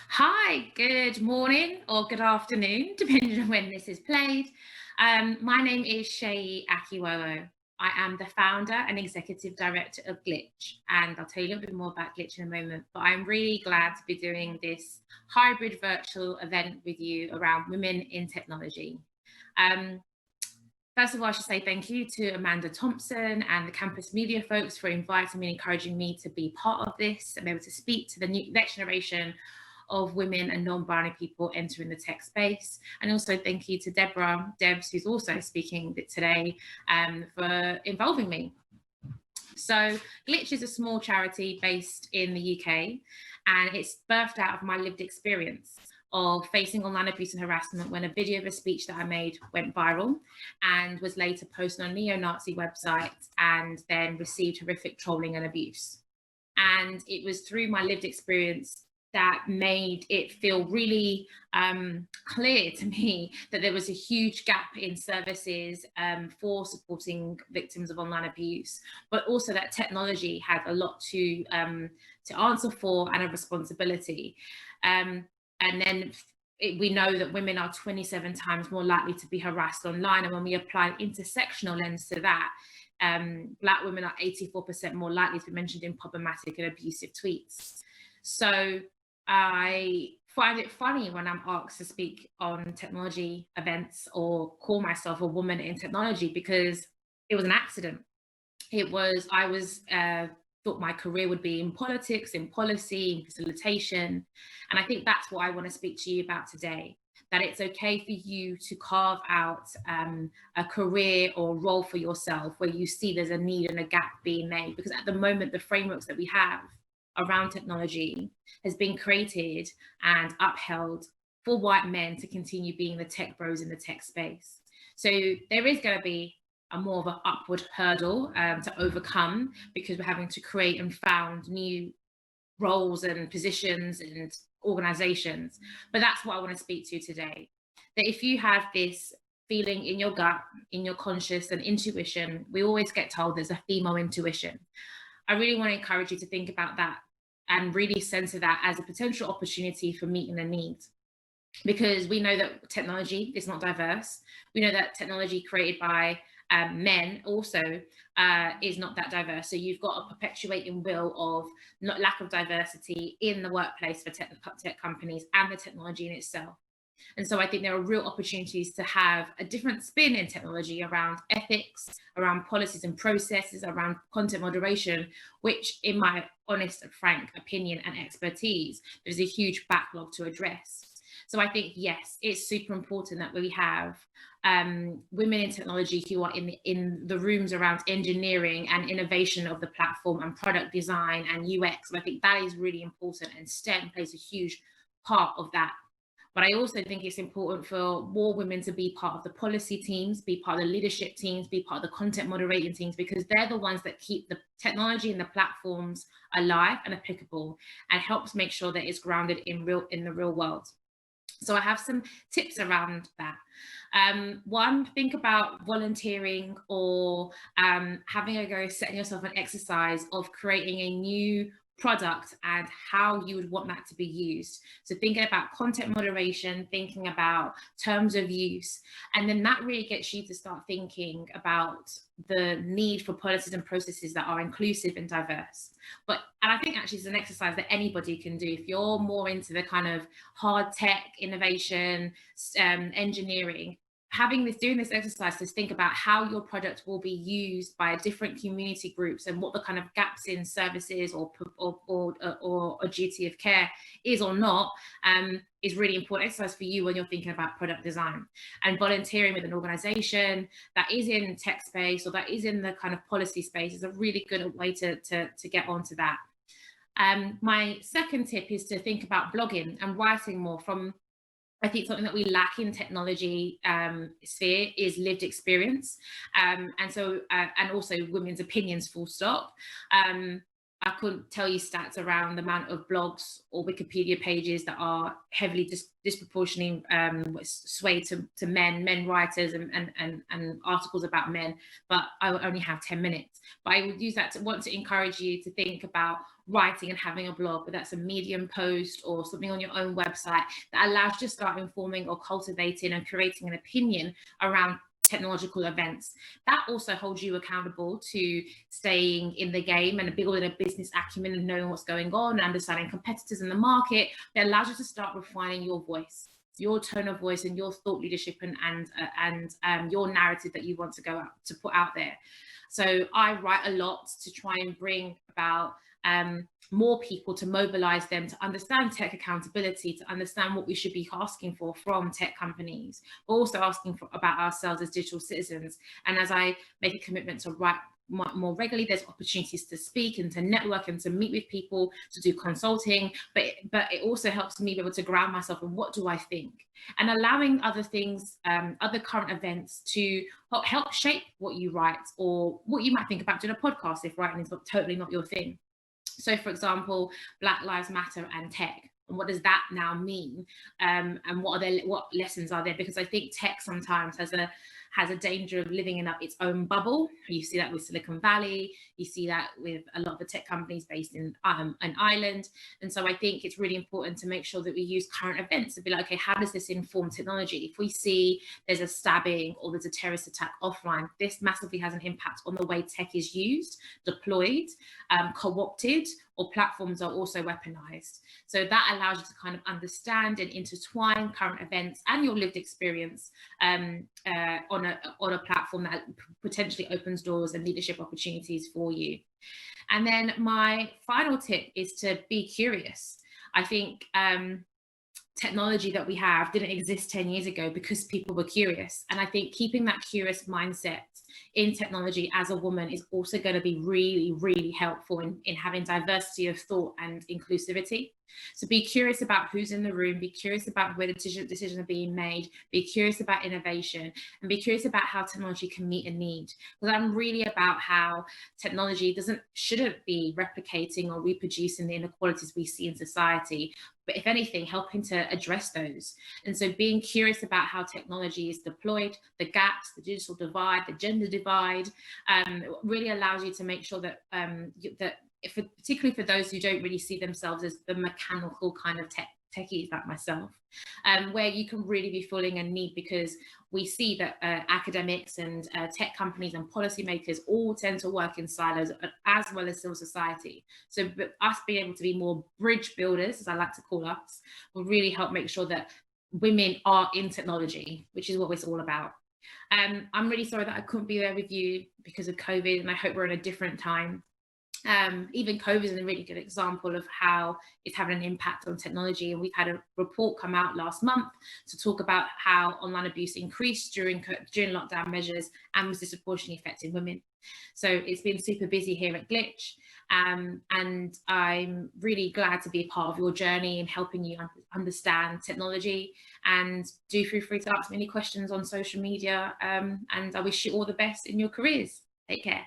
Hi, good morning or good afternoon, depending on when this is played. My name is Seyi Akiwowo. I am the founder and executive director of Glitch, and I'll tell you a little bit more about Glitch in a moment. But I'm really glad to be doing this hybrid virtual event with you around women in technology. Um, First of all, I should say thank you to Amanda Thompson and the campus media folks for inviting me and encouraging me to be part of this and be able to speak to the next generation of women and non-binary people entering the tech space. And also thank you to Debs, who's also speaking today, for involving me. So Glitch is a small charity based in the UK, and it's birthed out of my lived experience of facing online abuse and harassment when a video of a speech that I made went viral and was later posted on a neo-Nazi website and then received horrific trolling and abuse. And it was through my lived experience that made it feel really clear to me that there was a huge gap in services for supporting victims of online abuse, but also that technology had a lot to answer for and a responsibility. And then we know that women are 27 times more likely to be harassed online. And when we apply an intersectional lens to that, Black women are 84% more likely to be mentioned in problematic and abusive tweets. So I find it funny when I'm asked to speak on technology events or call myself a woman in technology, because it was an accident. I thought my career would be in politics, in policy, in facilitation. And I think that's what I want to speak to you about today, that it's okay for you to carve out a career or role for yourself where you see there's a need and a gap being made. Because at the moment, the frameworks that we have around technology has been created and upheld for white men to continue being the tech bros in the tech space. So there is going to be a more of an upward hurdle to overcome, because we're having to create and found new roles and positions and organizations. But that's what I want to speak to today. That if you have this feeling in your gut, in your conscious and intuition, we always get told there's a female intuition. I really want to encourage you to think about that and really center that as a potential opportunity for meeting a need. Because we know that technology is not diverse. We know that technology created by men also is not that diverse. So you've got a perpetuating will of lack of diversity in the workplace for tech companies and the technology in itself. And so I think there are real opportunities to have a different spin in technology around ethics, around policies and processes, around content moderation, which, in my honest and frank opinion and expertise, there's a huge backlog to address. So I think, yes, it's super important that we have women in technology who are in the rooms around engineering and innovation of the platform and product design and UX. And I think that is really important, and STEM plays a huge part of that. But I also think it's important for more women to be part of the policy teams, be part of the leadership teams, be part of the content moderating teams, because they're the ones that keep the technology and the platforms alive and applicable, and helps make sure that it's grounded in the real world. So I have some tips around that. One, think about volunteering or having a go, setting yourself an exercise of creating a new product and how you would want that to be used. So thinking about content moderation, thinking about terms of use, and then that really gets you to start thinking about the need for policies and processes that are inclusive and diverse. And I think actually it's an exercise that anybody can do. If you're more into the kind of hard tech, innovation, engineering, doing this exercise to think about how your product will be used by different community groups and what the kind of gaps in services or a duty of care is or not, is really important exercise for you when you're thinking about product design. And volunteering with an organization that is in tech space or that is in the kind of policy space is a really good way to get onto that. My second tip is to think about blogging and writing more. I think something that we lack in technology sphere is lived experience, and also women's opinions, full stop. I couldn't tell you stats around the amount of blogs or Wikipedia pages that are heavily disproportionately swayed to men writers and articles about men, but I will only have 10 minutes. But I would use that to want to encourage you to think about writing and having a blog, whether that's a Medium post or something on your own website, that allows you to start informing or cultivating and creating an opinion around technological events. That also holds you accountable to staying in the game and building a business acumen and knowing what's going on and understanding competitors in the market. That allows you to start refining your voice, your tone of voice, and your thought leadership, and your narrative that you want to go out to put out there. So I write a lot to try and bring about more people, to mobilize them to understand tech accountability, to understand what we should be asking for from tech companies, but also asking for about ourselves as digital citizens. And as I make a commitment to write more regularly, there's opportunities to speak and to network and to meet with people, to do consulting, but it also helps me be able to ground myself in what do I think, and allowing other things, other current events to help shape what you write or what you might think about doing a podcast if writing is totally not your thing. So for example, Black Lives Matter and tech. And what does that now mean? And what lessons are there? Because I think tech sometimes has a danger of living in its own bubble. You see that with Silicon Valley. You see that with a lot of the tech companies based in an island. And so I think it's really important to make sure that we use current events to be like, okay, how does this inform technology? If we see there's a stabbing or there's a terrorist attack offline, this massively has an impact on the way tech is used, deployed, co-opted, or platforms are also weaponized. So that allows you to kind of understand and intertwine current events and your lived experience on a platform that potentially opens doors and leadership opportunities for you. And then my final tip is to be curious. I think technology that we have didn't exist 10 years ago because people were curious. And I think keeping that curious mindset in technology as a woman is also going to be really, really helpful in having diversity of thought and inclusivity. So be curious about who's in the room, be curious about where the decisions are being made, be curious about innovation, and be curious about how technology can meet a need. Because I'm really about how technology shouldn't be replicating or reproducing the inequalities we see in society, but if anything, helping to address those. And so being curious about how technology is deployed, the gaps, the digital divide, the gender divide, really allows you to make sure that, particularly for those who don't really see themselves as the mechanical kind of techies like myself, where you can really be filling a need, because we see that academics and tech companies and policymakers all tend to work in silos, as well as civil society. So us being able to be more bridge builders, as I like to call us, will really help make sure that women are in technology, which is what it's all about. I'm really sorry that I couldn't be there with you because of COVID, and I hope we're in a different time. Even COVID is a really good example of how it's having an impact on technology. And we've had a report come out last month to talk about how online abuse increased during lockdown measures and was disproportionately affecting women. So it's been super busy here at Glitch. And I'm really glad to be a part of your journey in helping you understand technology. And do feel free to ask me any questions on social media. And I wish you all the best in your careers. Take care.